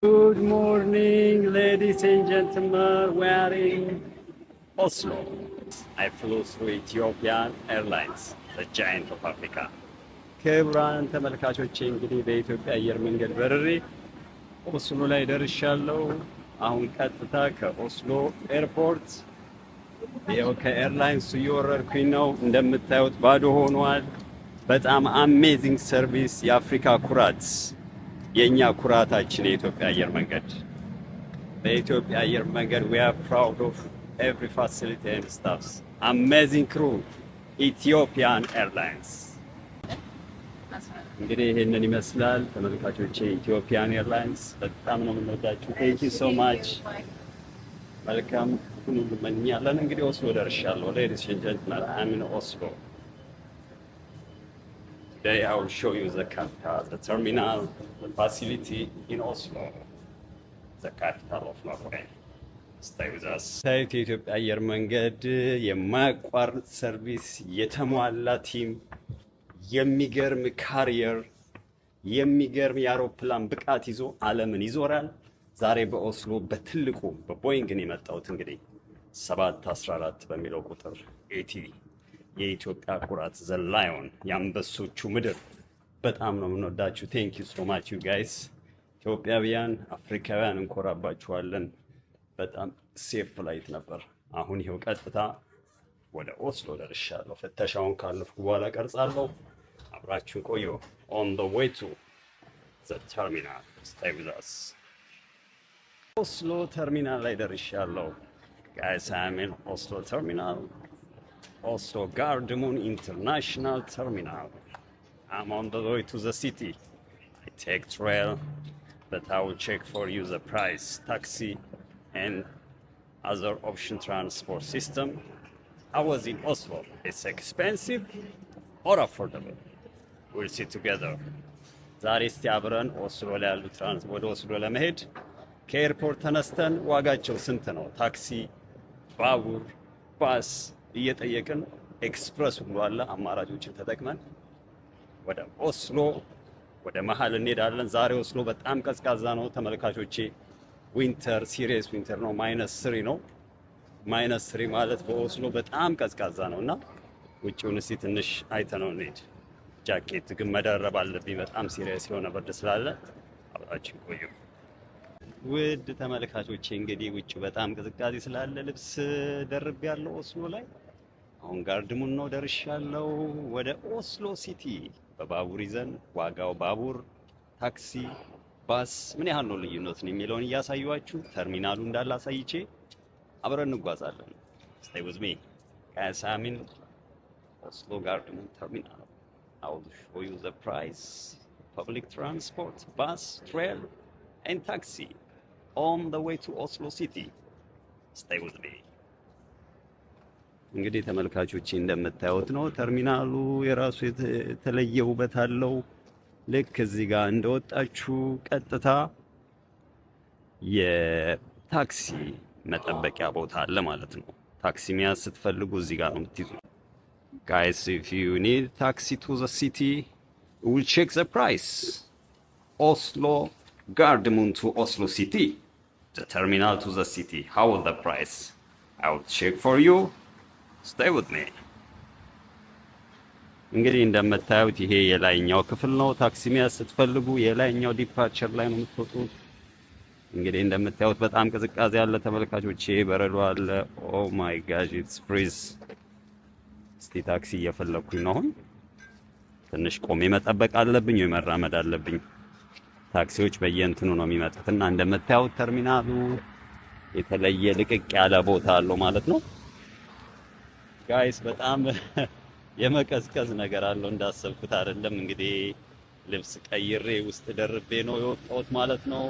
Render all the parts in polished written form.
Good morning, ladies and gentlemen. We are in Oslo. I flew through Ethiopian Airlines, the giant of Africa. ክቡራን ተመልካቾቼ እንግዲህ በኢትዮጵያ አየር መንገድ በርሬ ኦስሎ ላይ ደርሻለሁ። አሁን ቀጥታ ከኦስሎ ኤርፖርት ይኸው ከኤርላይንሱ እየወረድኩኝ ነው። እንደምታዩት ባዶ ሆኗል። በጣም አሜዚንግ ሰርቪስ፣ የአፍሪካ ኩራት፣ የኛ ኩራታችን የኢትዮጵያ አየር መንገድ። በኢትዮጵያ አየር መንገድ we are proud of every facility and staffs. Amazing crew, Ethiopian Airlines. እንግዲህ ይሄንን ይመስላል ተመልካቾቼ። ኢትዮጵያን ኤርላይንስ በጣም ነው የምንወዳችሁ። Thank you so much. መልካም ሁሉ እንመኛለን። እንግዲህ ኦስሎ ደርሻለሁ። Ladies and gentlemen, I'm in Oslo. Today I will show you the capital, the terminal, the facility in Oslo, the capital of Norway. Stay with us. ታዩት የኢትዮጵያ አየር መንገድ የማያቋርጥ ሰርቪስ፣ የተሟላ ቲም፣ የሚገርም ካሪየር፣ የሚገርም የአውሮፕላን ብቃት ይዞ ዓለምን ይዞራል። ዛሬ በኦስሎ በትልቁ በቦይንግ ነው የመጣሁት። እንግዲህ 714 በሚለው ቁጥር ኤቲቪ የኢትዮጵያ ኩራት ዘ ላዮን የአንበሶቹ ምድር። በጣም ነው የምንወዳችሁ። ቴንክ ዩ ሶ ማች ዩ ጋይስ። ኢትዮጵያውያን አፍሪካውያን እንኮራባችኋለን። በጣም ሴፍ ፍላይት ነበር። አሁን ይኸው ቀጥታ ወደ ኦስሎ ደርሻለሁ። ፍተሻውን ካለፍኩ በኋላ ቀርጻለሁ። አብራችሁን ቆዩ። ኦን ዘ ዌይ ቱ ዘ ተርሚናል ስቴይ ዊዝ አስ። ኦስሎ ተርሚናል ላይ ደርሻለሁ ጋይስ። አይ አም ኢን ኦስሎ ተርሚናል፣ Oslo Gardermoen International Terminal. I'm on the way to the city. I take train, but I will check for you the price, taxi, and other option transport system. I was in Oslo. It's expensive or affordable? We'll see together. ዛሬ እስቲ አብረን ኦስሎ ላይ ያሉ ወደ ኦስሎ ለመሄድ ከኤርፖርት ተነስተን ዋጋቸው ስንት ነው፣ ታክሲ፣ ባቡር፣ ባስ እየጠየቅን ኤክስፕረስ ሁሉ አለ አማራጮችን ተጠቅመን ወደ ኦስሎ ወደ መሀል እንሄዳለን። ዛሬ ኦስሎ በጣም ቀዝቃዛ ነው ተመልካቾቼ። ዊንተር፣ ሲሪየስ ዊንተር ነው። -3 ነው። -3 ማለት በኦስሎ በጣም ቀዝቃዛ ነው እና ውጭውን እስቲ ትንሽ አይተነው እንሂድ። ጃኬት ግን መደረብ አለብኝ፣ በጣም ሲሪየስ የሆነ ብርድ ስላለ። አብራችን ቆዩ። ውድ ተመልካቾቼ እንግዲህ ውጭ በጣም ቅዝቃዜ ስላለ ልብስ ደርብ ያለው ኦስሎ ላይ። አሁን ጋርድሙን ነው ደርሻለሁ። ወደ ኦስሎ ሲቲ በባቡር ይዘን ዋጋው ባቡር፣ ታክሲ፣ ባስ ምን ያህል ነው ልዩነት ነው የሚለውን እያሳዩአችሁ ተርሚናሉ እንዳለ አሳይቼ አብረን እንጓዛለን። Stay with me. Guys, I'm in Oslo Gardermoen terminal. I will show you the price, public transport, bus, train and taxi on the way to Oslo city. Stay with me. እንግዲህ ተመልካቾቼ እንደምታዩት ነው ተርሚናሉ የራሱ የተለየ ውበት አለው። ልክ እዚህ ጋር እንደወጣችሁ ቀጥታ የታክሲ መጠበቂያ ቦታ አለ ማለት ነው። ታክሲ መያዝ ስትፈልጉ እዚህ ጋር ነው የምትይዙ። Guys, if you need taxi to the city, we'll check the price. Oslo Gardermoen to Oslo city, the terminal to the city. How is the price? I will check for you. Stay with me. እንግዲህ እንደምታዩት ይሄ የላይኛው ክፍል ነው። ታክሲ መያዝ ስትፈልጉ የላይኛው ዲፓርቸር ላይ ነው የምትወጡት። እንግዲህ እንደምታዩት በጣም ቅዝቃዜ አለ ተመልካቾቼ፣ በረዶ አለ። ኦ ማይ ጋድ ኢትስ ፍሪዝ። እስቲ ታክሲ እየፈለኩኝ ነው። አሁን ትንሽ ቆሜ መጠበቅ አለብኝ ወይ መራመድ አለብኝ? ታክሲዎች በየእንትኑ ነው የሚመጡትና እንደምታዩት ተርሚናሉ የተለየ ልቅቅ ያለ ቦታ አለው ማለት ነው። ጋይስ በጣም የመቀዝቀዝ ነገር አለው፣ እንዳሰብኩት አይደለም። እንግዲህ ልብስ ቀይሬ ውስጥ ደርቤ ነው የወጣሁት ማለት ነው።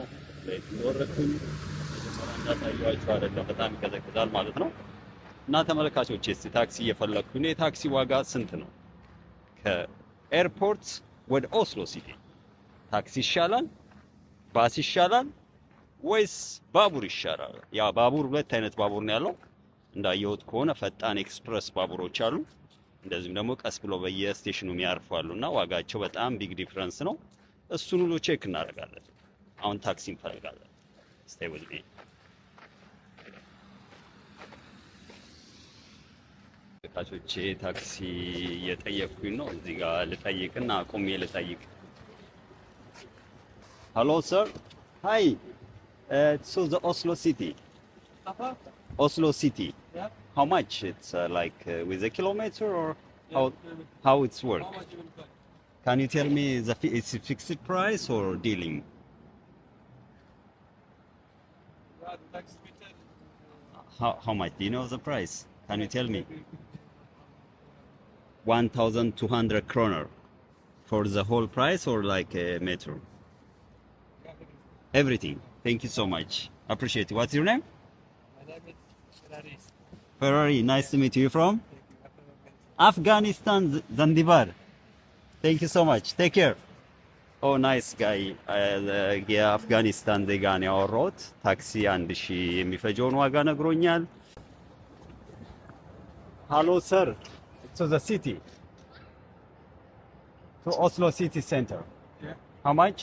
ለወረኩኝ እንዳሳየኋችሁ አይደለም፣ በጣም ይቀዘቅዛል ማለት ነው። እና ተመልካቾቼ እስቲ ታክሲ እየፈለኩኝ ነው። የታክሲ ዋጋ ስንት ነው? ከኤርፖርት ወደ ኦስሎ ሲቲ ታክሲ ይሻላል፣ ባስ ይሻላል ወይስ ባቡር ይሻላል? ያ ባቡር ሁለት አይነት ባቡር ነው ያለው። እንዳየሁት ከሆነ ፈጣን ኤክስፕረስ ባቡሮች አሉ፣ እንደዚህም ደግሞ ቀስ ብሎ በየስቴሽኑ የሚያርፉ አሉና ዋጋቸው በጣም ቢግ ዲፍረንስ ነው። እሱን ሁሉ ቼክ እናደርጋለን። አሁን ታክሲ እንፈልጋለን። stay with me ተመልካቾቼ ታክሲ እየጠየቅኩኝ ነው። እዚህ ጋር ልጠይቅና ቆሜ ልጠይቅ። hello sir, hi, so the Oslo city, Oslo city, Yeah. how much it's like with a kilometer or Yeah. how it's work? How much you will pay? Can you tell me it's a fixed price or dealing? Yeah, the tax meter. How much do you know the price? Can you tell me? 1,200 kroner for the whole price or like a metro? Everything. Thank you so much. Appreciate it. What's your name? My name is Ferrari. Ferrari. Nice to meet you. You from? Afghanistan, Zanzibar. Thank you so much. Take care. Oh, nice guy. የአፍጋኒስታን ዜጋ ነው ያወራሁት። ታክሲ 1000 የሚፈጀውን ዋጋ ነግሮኛል። Hello sir. To the city. To Oslo city center. Yeah. How much?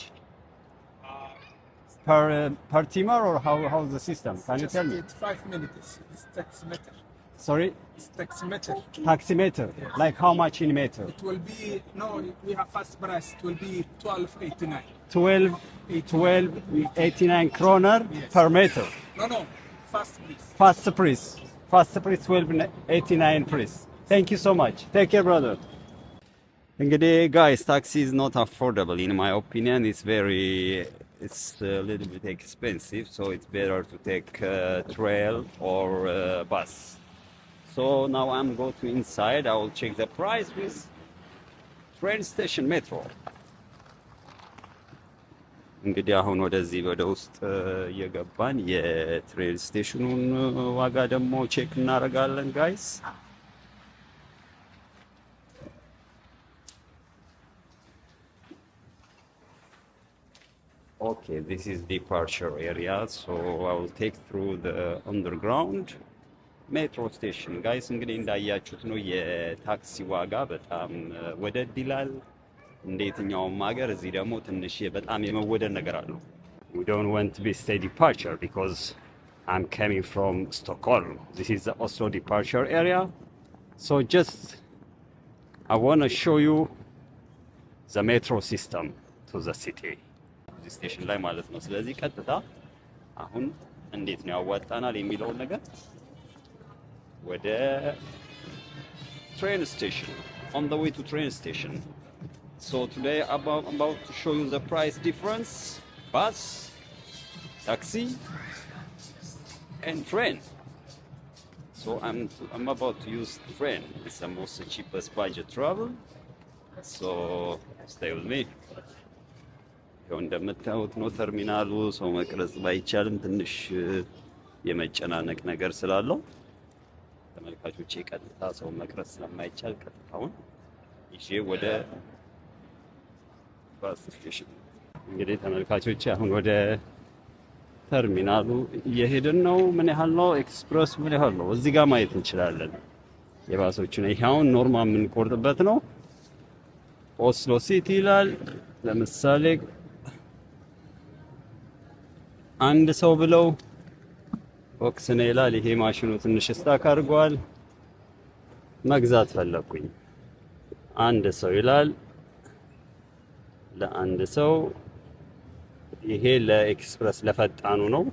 Per timer or how's the system? Can you tell me? It's 5 minutes. It's taximeter. Sorry? It's taximeter. Taximeter. Yes. Like how much in meter? It will be, no, we have fast price. It will be 12.89. 12.89 kroner Yes. per meter. No, fast please. Fast price. Fast price 12.89 price. Thank you so much. Take care brother. እንግዲህ guys, taxi is not affordable in my opinion. It's a little bit expensive, so it's better to take trail or bus. So now I'm going to inside. I will check the price with train station metro. እንግዲህ አሁን ወደዚህ ወደ ውስጥ እየገባን የትሬን ስቴሽኑን ዋጋ ደግሞ ቼክ እናደርጋለን ጋይስ። Okay, this is departure area, so I will take through the underground metro station. Guys, እንግዲህ እንዳያችሁት ነው የታክሲ ዋጋ በጣም ወደድ ይላል። እንደየትኛውም ሀገር እዚህ ደግሞ ትንሽ በጣም የመወደድ ነገር አለው። We don't want to be stay departure because I'm coming from Stockholm. This is the Oslo departure area. So just I want to show you the metro system to the city. ስቴሽን ላይ ማለት ነው። ስለዚህ ቀጥታ አሁን እንዴት ነው ያዋጣናል የሚለውን ነገር ወደ train station, on the way to train station. So today I'm about to show you the price difference, bus, taxi and train. So I'm about to use train. It's the most cheapest budget travel. So stay with me. ያው እንደምታዩት ነው ተርሚናሉ። ሰው መቅረጽ ባይቻልም ትንሽ የመጨናነቅ ነገር ስላለው ተመልካቾቼ ቀጥታ ሰው መቅረጽ ስለማይቻል ቀጥታውን ይዤ ወደ ባስ ስቴሽን። እንግዲህ ተመልካቾቼ አሁን ወደ ተርሚናሉ እየሄድን ነው። ምን ያህል ነው ኤክስፕረስ ምን ያህል ነው እዚህ ጋር ማየት እንችላለን የባሶቹን። ይሄ አሁን ኖርማል የምንቆርጥበት ነው። ኦስሎ ሲቲ ይላል። ለምሳሌ አንድ ሰው ብለው ኦክስኔ ይላል። ይሄ ማሽኑ ትንሽ ስታክ አድርጓል። መግዛት ፈለኩኝ። አንድ ሰው ይላል። ለአንድ ሰው ይሄ ለኤክስፕረስ ለፈጣኑ ነው።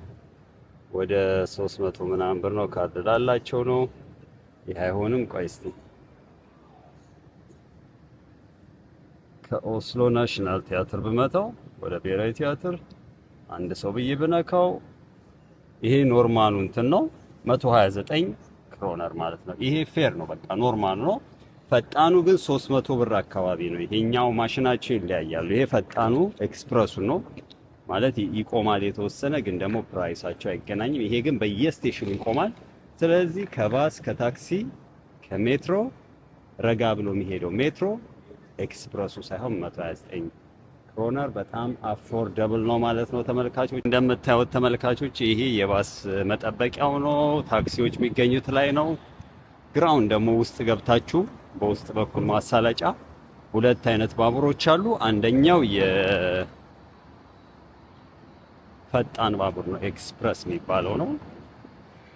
ወደ 300 ምናምን ብር ነው። ካርድ ላላቸው ነው። ይሄ አይሆንም። ቆይ እስቲ ከኦስሎ ናሽናል ቲያትር ብመጣው ወደ ብሔራዊ ቲያትር አንድ ሰው ብዬ ብነካው ይሄ ኖርማሉ እንትን ነው 129 ክሮነር ማለት ነው። ይሄ ፌር ነው፣ በቃ ኖርማል ነው። ፈጣኑ ግን 300 ብር አካባቢ ነው። ይሄኛው ማሽናቸው ይለያያሉ። ይሄ ፈጣኑ ኤክስፕረሱ ነው ማለት ይቆማል የተወሰነ፣ ግን ደግሞ ፕራይሳቸው አይገናኝም። ይሄ ግን በየስቴሽኑ ይቆማል። ስለዚህ ከባስ ከታክሲ ከሜትሮ ረጋ ብሎ የሚሄደው ሜትሮ ኤክስፕረሱ ሳይሆን 129 ክሮነር በጣም አፎርደብል ነው ማለት ነው። ተመልካቾች እንደምታዩት ተመልካቾች ይሄ የባስ መጠበቂያው ነው። ታክሲዎች የሚገኙት ላይ ነው። ግራውንድ ደግሞ ውስጥ ገብታችሁ በውስጥ በኩል ማሳለጫ ሁለት አይነት ባቡሮች አሉ። አንደኛው ፈጣን ባቡር ነው፣ ኤክስፕረስ የሚባለው ነው።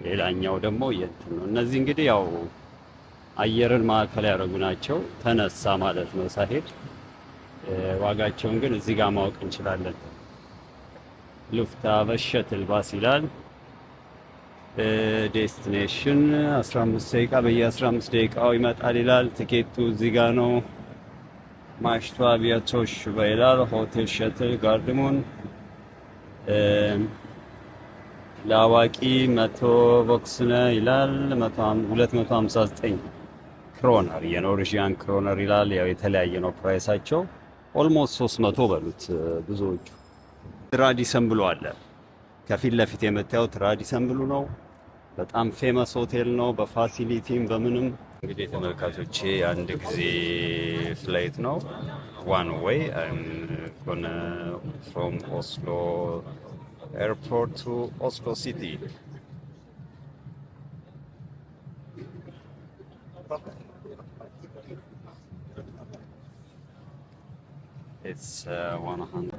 ሌላኛው ደግሞ የእንትን ነው። እነዚህ እንግዲህ ያው አየርን ማዕከል ያደረጉ ናቸው። ተነሳ ማለት ነው ሳይሄድ። ዋጋቸውን ግን እዚህ ጋር ማወቅ እንችላለን። ሉፍታንዛ ሸትል ባስ ይላል። ዴስቲኔሽን 15 ደቂቃ በየ15 ደቂቃው ይመጣል ይላል። ትኬቱ እዚህ ጋር ነው። ማሽቷ ቢያቶሽ ይላል። ሆቴል ሸትል ጋርድሙን ለአዋቂ 100 ቦክስነ ይላል። 259 ክሮነር የኖርዌጂያን ክሮነር ይላል። ያው የተለያየ ነው ፕራይሳቸው። ኦልሞስት 300 በሉት ብዙዎቹ። ራዲሰን ብሉ አለ ከፊት ለፊት የምታዩት ራዲሰን ብሉ ነው። በጣም ፌመስ ሆቴል ነው በፋሲሊቲም በምንም። እንግዲህ ተመልካቾቼ አንድ ጊዜ ፍላይት ነው ዋን ዌይ ኮነ ፍሮም ኦስሎ ኤርፖርት ቱ ኦስሎ ሲቲ። It's 100.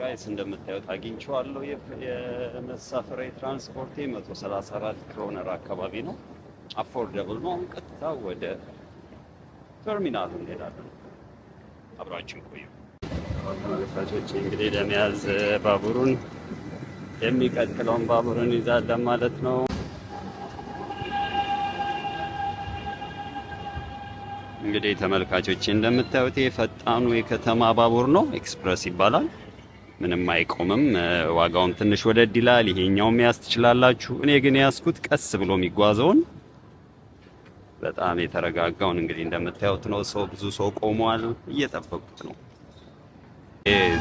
ጋይስ እንደምታዩት አግኝቼዋለሁ። የመሳፈሪያ ትራንስፖርቴ 134 ክሮነር አካባቢ ነው። አፎርደብል ነው። ቀጥታ ወደ ተርሚናሉ እንሄዳለን። አብራችን ቆዩ። ተመልካቾች እንግዲህ ለመያዝ ባቡሩን የሚቀጥለውን ባቡርን ይዛለን ማለት ነው። እንግዲህ ተመልካቾች እንደምታዩት ፈጣኑ የከተማ ባቡር ነው። ኤክስፕረስ ይባላል። ምንም አይቆምም። ዋጋውም ትንሽ ወደድ ይላል። ይሄኛውም መያዝ ትችላላችሁ። እኔ ግን ያዝኩት ቀስ ብሎ የሚጓዘውን በጣም የተረጋጋውን። እንግዲህ እንደምታዩት ነው። ብዙ ሰው ቆሟል፣ እየጠበቁት ነው።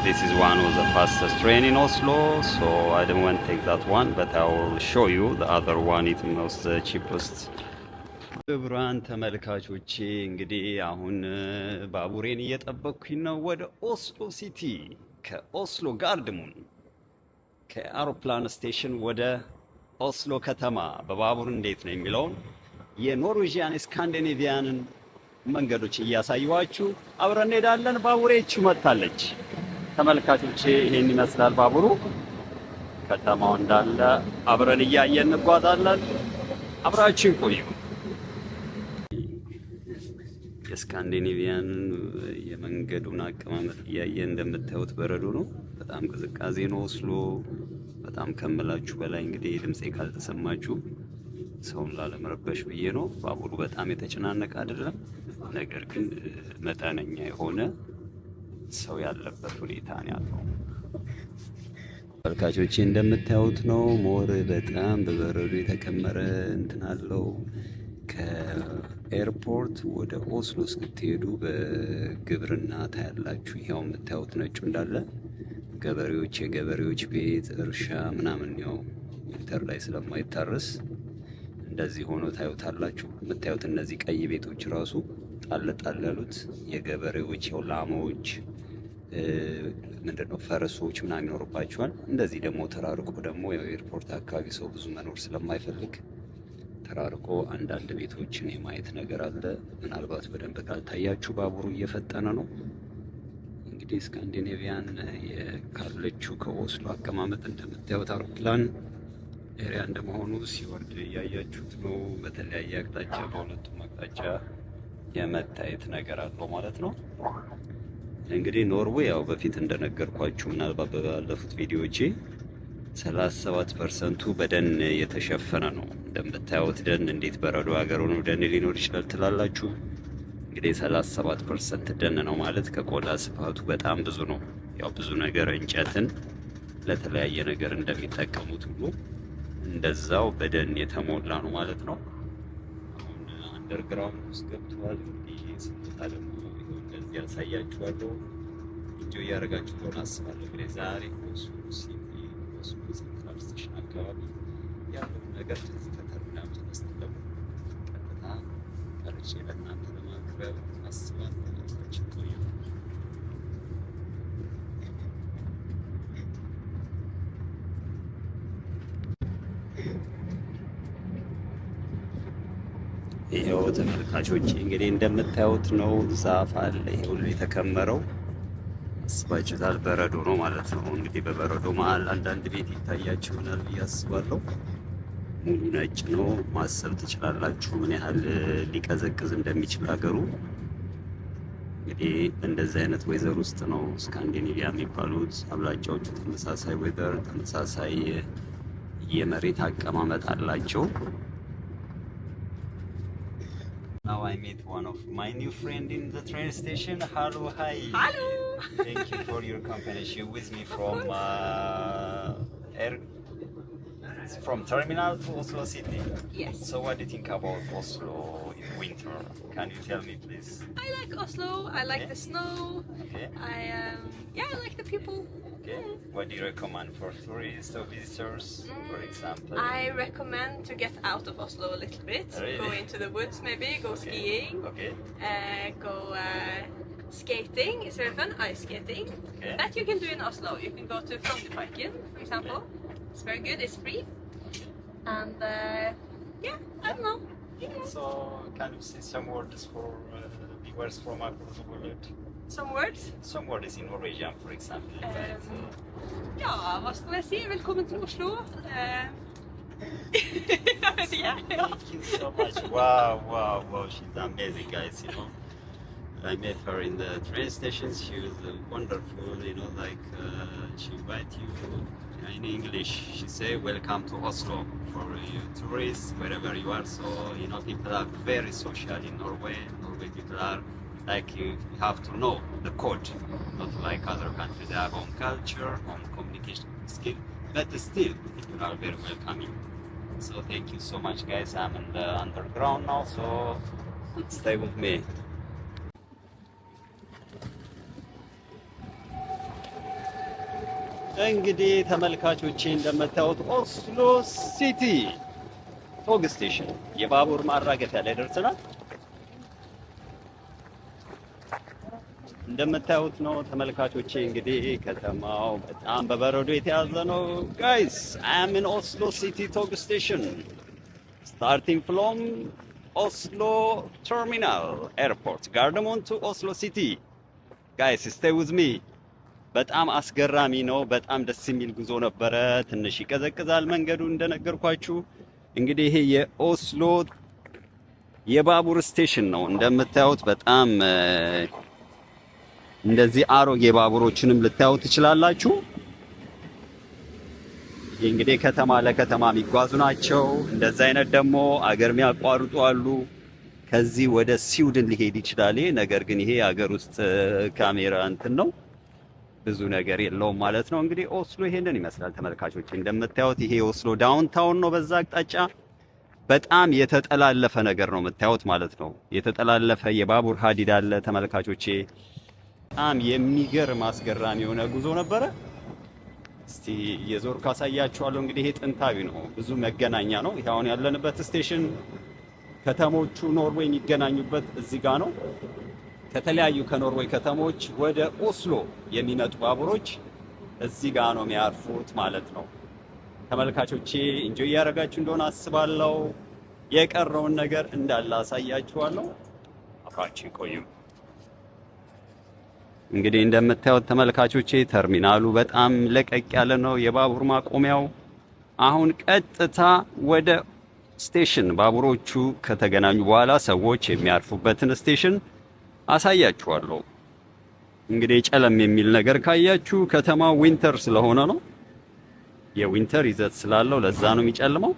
This is one of the fastest train in Oslo, so I don't want to take that one, but I will show you the other one. It was the cheapest. ክቡራን ተመልካቾቼ እንግዲህ አሁን ባቡሬን እየጠበቅኩኝ ነው ወደ ኦስሎ ሲቲ። ከኦስሎ ጋርድሙን ከአውሮፕላን ስቴሽን ወደ ኦስሎ ከተማ በባቡር እንዴት ነው የሚለውን የኖርዌጂያን ስካንዲኔቪያንን መንገዶች እያሳየኋችሁ አብረን እንሄዳለን። ባቡሬቹ መጥታለች ተመልካቾቼ። ይሄን ይመስላል ባቡሩ። ከተማው እንዳለ አብረን እያየን እንጓዛለን። አብራችን ቆዩ። የስካንዲኔቪያን የመንገዱን አቀማመጥ እያየን እንደምታዩት በረዶ ነው። በጣም ቅዝቃዜ ነው ኦስሎ። በጣም ከምላችሁ በላይ እንግዲህ ድምጼ ካልተሰማችሁ ሰውን ላለመረበሽ ብዬ ነው። ባቡሩ በጣም የተጨናነቀ አይደለም፣ ነገር ግን መጠነኛ የሆነ ሰው ያለበት ሁኔታ ነው ያለው። ተመልካቾቼ እንደምታዩት ነው። ሞር በጣም በበረዶ የተከመረ እንትን አለው። ከኤርፖርት ወደ ኦስሎ እስክትሄዱ በግብርና ታያላችሁ። ይኸው የምታዩት ነጩ እንዳለ ገበሬዎች፣ የገበሬዎች ቤት እርሻ ምናምን ያው ዊንተር ላይ ስለማይታረስ እንደዚህ ሆኖ ታዩታላችሁ። የምታዩት እነዚህ ቀይ ቤቶች ራሱ ጣል ጣል ያሉት የገበሬዎች ያው ላሞች ምንድነው ፈረሶች ምናምን ይኖርባቸዋል። እንደዚህ ደግሞ ተራርቆ ደግሞ ያው ኤርፖርት አካባቢ ሰው ብዙ መኖር ስለማይፈልግ ተራርቆ አንዳንድ ቤቶችን የማየት ነገር አለ። ምናልባት በደንብ ካልታያችሁ ባቡሩ እየፈጠነ ነው። እንግዲህ ስካንዲኔቪያን ካለችው ከኦስሎ አቀማመጥ እንደምታዩት አውሮፕላን ኤሪያ እንደመሆኑ ሲወርድ እያያችሁት ነው። በተለያየ አቅጣጫ በሁለቱም አቅጣጫ የመታየት ነገር አለው ማለት ነው። እንግዲህ ኖርዌይ ያው በፊት እንደነገርኳችሁ ምናልባት ባለፉት ቪዲዮዎቼ 37% በደን የተሸፈነ ነው። እንደምታዩት ደን እንዴት በረዶ ሀገር ሆኖ ደን ሊኖር ይችላል ትላላችሁ? እንግዲህ 37% ደን ነው ማለት ከቆዳ ስፋቱ በጣም ብዙ ነው። ያው ብዙ ነገር እንጨትን ለተለያየ ነገር እንደሚጠቀሙት ሁሉ እንደዛው በደን የተሞላ ነው ማለት ነው። አሁን አንደርግራውንድ ውስጥ ገብቷል። እንግዲህ ስንታ ደግሞ እንደዚህ ያሳያችኋለሁ። ቪዲዮ እያደረጋችሁ ሆነ አስባለሁ። እንግዲህ ዛሬ ኦስሎ ሲቲ ኦስሎ ሴንትራል ስቴሽን አካባቢ ያለው ነገር ከዚህ ከተርሚናሉ ተነስተን ደግሞ ቀጥታ ለእናንተ ለማቅረብ አስባለሁ። ቆዩ። ይኸው ተመልካቾች እንግዲህ እንደምታዩት ነው። ዛፍ አለ። ይሄ ሁሉ የተከመረው አስባችሁታል። በረዶ ነው ማለት ነው። እንግዲህ በበረዶ መሀል አንዳንድ ቤት ይታያችሁ ይሆናል ብዬ አስባለሁ። ሙሉ ነጭ ነው። ማሰብ ትችላላችሁ ምን ያህል ሊቀዘቅዝ እንደሚችል ሀገሩ። እንግዲህ እንደዚህ አይነት ወይዘር ውስጥ ነው ስካንዲኔቪያ የሚባሉት። አብላጫዎቹ ተመሳሳይ ወይዘር፣ ተመሳሳይ የመሬት አቀማመጥ አላቸው። Now I met one of my new friend in the train station. Hello, hi. Hello. Thank you for your company. She with me from terminal to Oslo city. Yes. So what do you think about Oslo in winter? Can you tell me, please? I like Oslo. I like the snow. Okay. I like the people. Okay. What do you recommend for tourists or visitors, for example? I recommend to get out of Oslo a little bit. Really? Go into the woods maybe. Go skiing. Okay. Go skating. It's very fun. Ice skating. Okay. That you can do in Oslo. You can go to Frognerparken, for example. It's very good. It's free. And I don't know. So can you say some words for viewers from across the world? Some words. Some words in Norwegian, for example. Ja, hva skal jeg si? Velkommen til Oslo. Jeg vet ikke. Ja. Thank you so much. Wow. She's amazing, guys, you know. I met her in the train station. She was wonderful, you know, like she invite you in English. She say, welcome to Oslo for you tourists, wherever you are. So, you know, people are very social in Norway. Norway people are like you have to know the code, not like other countries. They have own culture, own communication skill, but still people are very welcoming. So thank you so much, guys. I'm in the underground now, so stay with me. እንግዲህ ተመልካቾቼ እንደምታዩት ኦስሎ ሲቲ ቶግ ስቴሽን የባቡር ማራገፊያ ላይ ደርሰናል። እንደምታዩት ነው ተመልካቾቼ። እንግዲህ ከተማው በጣም በበረዶ የተያዘ ነው። ጋይስ አይ አም ኢን ኦስሎ ሲቲ ቶግ ስቴሽን ስታርቲንግ ፍሮም ኦስሎ ተርሚናል ኤርፖርት ጋርደሞን ቱ ኦስሎ ሲቲ። ጋይስ ስቴይ ዊዝ ሚ። በጣም አስገራሚ ነው። በጣም ደስ የሚል ጉዞ ነበረ። ትንሽ ይቀዘቅዛል መንገዱ እንደነገርኳችሁ። እንግዲህ ይሄ የኦስሎ የባቡር ስቴሽን ነው እንደምታዩት። በጣም እንደዚህ አሮጌ ባቡሮችንም ልታዩ ትችላላችሁ። እንግዲህ ከተማ ለከተማ የሚጓዙ ናቸው። እንደዚህ አይነት ደግሞ አገር የሚያቋርጡ አሉ። ከዚህ ወደ ስዊድን ሊሄድ ይችላል። ነገር ግን ይሄ አገር ውስጥ ካሜራ እንትን ነው፣ ብዙ ነገር የለውም ማለት ነው። እንግዲህ ኦስሎ ይሄንን ይመስላል ተመልካቾች። እንደምታዩት ይሄ ኦስሎ ዳውንታውን ነው። በዛ አቅጣጫ በጣም የተጠላለፈ ነገር ነው የምታዩት ማለት ነው። የተጠላለፈ የባቡር ሀዲድ አለ ተመልካቾቼ። በጣም የሚገርም አስገራሚ የሆነ ጉዞ ነበረ። እስቲ የዞር ካሳያችኋለሁ። እንግዲህ ይሄ ጥንታዊ ነው፣ ብዙ መገናኛ ነው። ይሄ አሁን ያለንበት ስቴሽን ከተሞቹ ኖርዌይ የሚገናኙበት እዚህ ጋር ነው። ከተለያዩ ከኖርዌይ ከተሞች ወደ ኦስሎ የሚመጡ ባቡሮች እዚህ ጋር ነው የሚያርፉት ማለት ነው። ተመልካቾቼ ኢንጆይ እያደረጋችሁ እንደሆነ አስባለሁ። የቀረውን ነገር እንዳለ አሳያችኋለሁ። አብራችሁ ቆዩ። እንግዲህ እንደምታዩት ተመልካቾቼ ተርሚናሉ በጣም ለቀቅ ያለ ነው። የባቡር ማቆሚያው አሁን ቀጥታ ወደ ስቴሽን ባቡሮቹ ከተገናኙ በኋላ ሰዎች የሚያርፉበትን ስቴሽን አሳያችኋለሁ። እንግዲህ ጨለም የሚል ነገር ካያችሁ ከተማው ዊንተር ስለሆነ ነው። የዊንተር ይዘት ስላለው ለዛ ነው የሚጨልመው።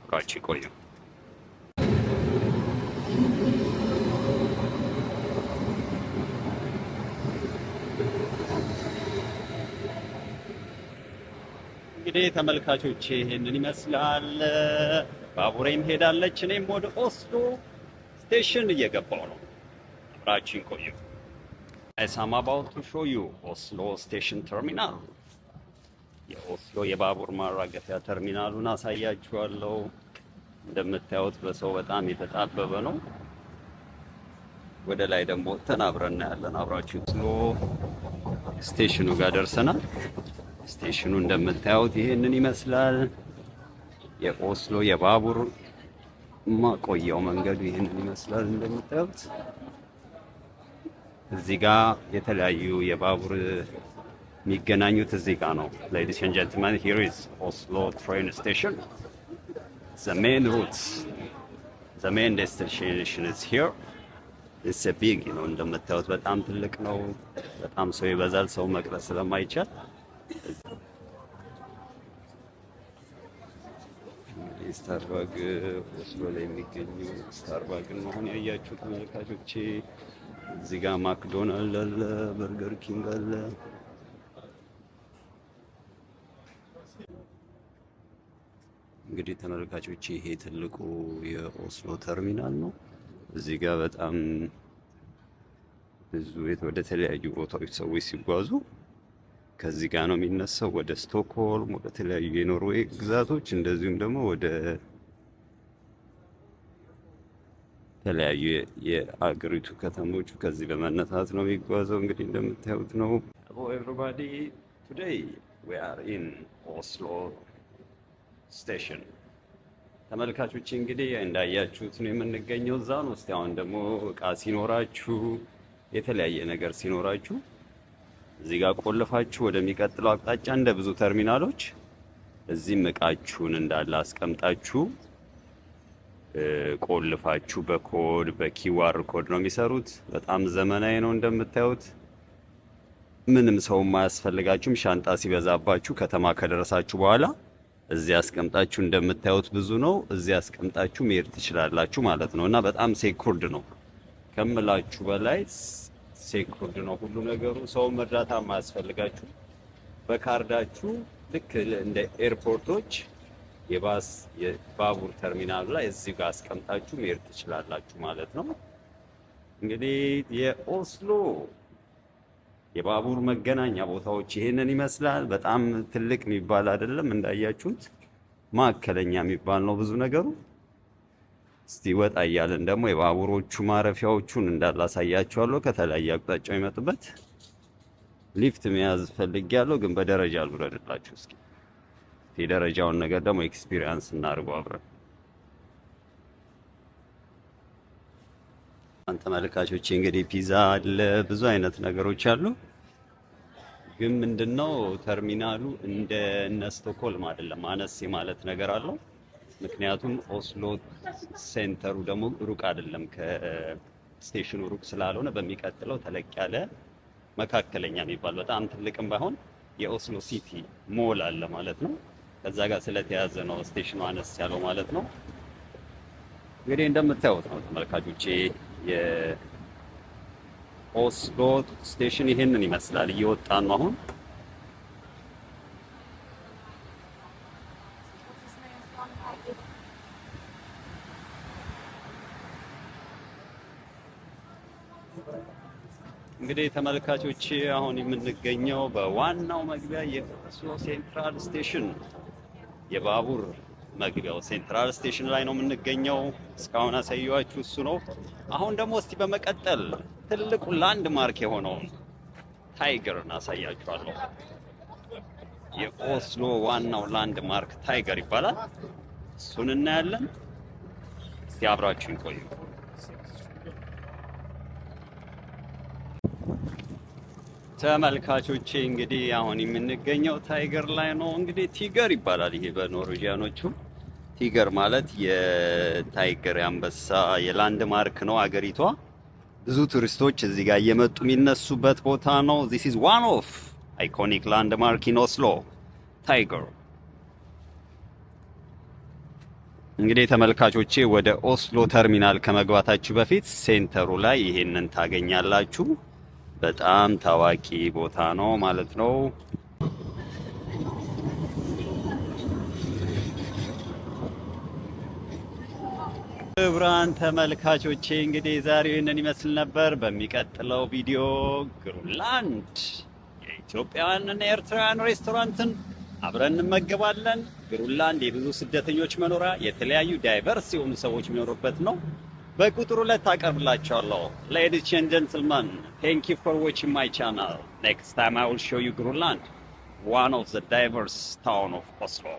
አብራችሁ ቆዩ። እንግዲህ ተመልካቾቼ ይሄንን ይመስላል። ባቡሬም ሄዳለች፣ እኔም ወደ ኦስሎ ስቴሽን እየገባው ነው። አብራችሁ ቆዩ። I'm about to show you ኦስሎ ስቴሽን ተርሚናል። የኦስሎ የባቡር ማራገፊያ ተርሚናሉን አሳያችኋለሁ። እንደምታዩት በሰው በጣም የተጣበበ ነው። ወደ ላይ ደግሞ ተናብረና ያለን አብራችሁ ስሎ ስቴሽኑ ጋር ደርሰናል። ስቴሽኑ እንደምታዩት ይሄንን ይመስላል። የኦስሎ የባቡር ማቆያው መንገዱ ይሄንን ይመስላል። እንደምታዩት እዚህ ጋር የተለያዩ የባቡር የሚገናኙት እዚህ ጋር ነው። Ladies and gentlemen, here is Oslo train station. The main routes, the main destination is here. It's a big, እንደምታዩት በጣም ትልቅ ነው። በጣም ሰው ይበዛል። ሰው መቅረስ ስለማይቻል ስታርባግ ኦስሎ ላይ የሚገኙ ስታርባግ ነው አሁን ያያችሁት ተመልካቾቼ። እዚህ ጋር ማክዶናልድ አለ፣ በርገር ኪንግ አለ። እንግዲህ ተመልካቾቼ ይሄ ትልቁ የኦስሎ ተርሚናል ነው። እዚህ ጋር በጣም ብዙ ወደ ተለያዩ ቦታዎች ሰዎች ሲጓዙ ከዚህ ጋር ነው የሚነሳው፣ ወደ ስቶክሆልም፣ ወደ ተለያዩ የኖርዌይ ግዛቶች እንደዚሁም ደግሞ ወደ ተለያዩ የአገሪቱ ከተሞች ከዚህ በመነሳት ነው የሚጓዘው። እንግዲህ እንደምታዩት ነው። Hello everybody, today we are in Oslo station. ተመልካቾች እንግዲህ እንዳያችሁት ነው የምንገኘው እዛ ነው። እስቲ አሁን ደግሞ እቃ ሲኖራችሁ የተለያየ ነገር ሲኖራችሁ እዚህ ጋር ቆልፋችሁ ወደሚቀጥለው አቅጣጫ እንደ ብዙ ተርሚናሎች እዚህም እቃችሁን እንዳለ አስቀምጣችሁ ቆልፋችሁ በኮድ በኪዋር ኮድ ነው የሚሰሩት። በጣም ዘመናዊ ነው እንደምታዩት። ምንም ሰው ማያስፈልጋችሁም። ሻንጣ ሲበዛባችሁ ከተማ ከደረሳችሁ በኋላ እዚህ አስቀምጣችሁ እንደምታዩት ብዙ ነው። እዚህ አስቀምጣችሁ መሄድ ትችላላችሁ ማለት ነው። እና በጣም ሴኩርድ ነው ከምላችሁ በላይ ሴኩርድ ነው ሁሉ ነገሩ። ሰው መርዳታ ማያስፈልጋችሁ። በካርዳችሁ ልክ እንደ ኤርፖርቶች የባስ የባቡር ተርሚናል ላይ እዚህ ጋር አስቀምጣችሁ መሄድ ትችላላችሁ ማለት ነው። እንግዲህ የኦስሎ የባቡር መገናኛ ቦታዎች ይሄንን ይመስላል። በጣም ትልቅ የሚባል አይደለም እንዳያችሁት፣ ማዕከለኛ የሚባል ነው ብዙ ነገሩ። እስቲ ወጣ እያለን ደግሞ የባቡሮቹ ማረፊያዎቹን እንዳላሳያችኋለሁ። ከተለያየ አቅጣጫው ይመጡበት ሊፍት መያዝ ፈልጌያለሁ፣ ግን በደረጃ አልወረድላችሁ። እስኪ የደረጃውን ነገር ደግሞ ኤክስፒሪየንስ እናድርገው አብረን። ተመልካቾቼ እንግዲህ ፒዛ አለ፣ ብዙ አይነት ነገሮች አሉ። ግን ምንድነው ተርሚናሉ እንደ ስቶክሆልም አይደለም፣ አነስ ማለት ነገር አለው። ምክንያቱም ኦስሎ ሴንተሩ ደግሞ ሩቅ አይደለም፣ ከስቴሽኑ ሩቅ ስላልሆነ በሚቀጥለው ተለቅ ያለ መካከለኛ የሚባል በጣም ትልቅም ባይሆን የኦስሎ ሲቲ ሞል አለ ማለት ነው። ከዛ ጋር ስለተያዘ ነው ስቴሽኑ አነስ ያለው ማለት ነው። እንግዲህ እንደምታዩት ነው ተመልካቾቼ የኦስሎ ስቴሽን ይሄንን ይመስላል። እየወጣን ነው አሁን። እንግዲህ ተመልካቾቼ አሁን የምንገኘው በዋናው መግቢያ የኦስሎ ሴንትራል ስቴሽን የባቡር መግቢያው ሴንትራል ስቴሽን ላይ ነው የምንገኘው። እስካሁን አሳየኋችሁ እሱ ነው። አሁን ደግሞ እስቲ በመቀጠል ትልቁ ላንድ ማርክ የሆነውን ታይገር እናሳያችኋለሁ። የኦስሎ ዋናው ላንድ ማርክ ታይገር ይባላል። እሱን እናያለን። እስቲ አብራችሁን ቆዩ። ተመልካቾቼ እንግዲህ አሁን የምንገኘው ታይገር ላይ ነው። እንግዲህ ቲገር ይባላል ይሄ በኖርዌጂያኖቹ። ቲገር ማለት የታይገር አንበሳ የላንድ ማርክ ነው አገሪቷ። ብዙ ቱሪስቶች እዚህ ጋር እየመጡ የሚነሱበት ቦታ ነው። this is one of iconic landmark in Oslo, ታይገር። እንግዲህ ተመልካቾቼ ወደ ኦስሎ ተርሚናል ከመግባታችሁ በፊት ሴንተሩ ላይ ይሄንን ታገኛላችሁ። በጣም ታዋቂ ቦታ ነው ማለት ነው። ክቡራን ተመልካቾቼ እንግዲህ ዛሬው ይህንን ይመስል ነበር። በሚቀጥለው ቪዲዮ ግሩንላንድ የኢትዮጵያውያንና ኤርትራውያን ሬስቶራንትን አብረን እንመገባለን። ግሩንላንድ የብዙ ስደተኞች መኖሪያ፣ የተለያዩ ዳይቨርስ የሆኑ ሰዎች የሚኖሩበት ነው። በቁጥር 2 አቀርብላችኋለሁ። Ladies and gentlemen, thank you for watching my channel. Next time I will show you Greenland, one of the diverse town of Oslo.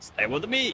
Stay with me.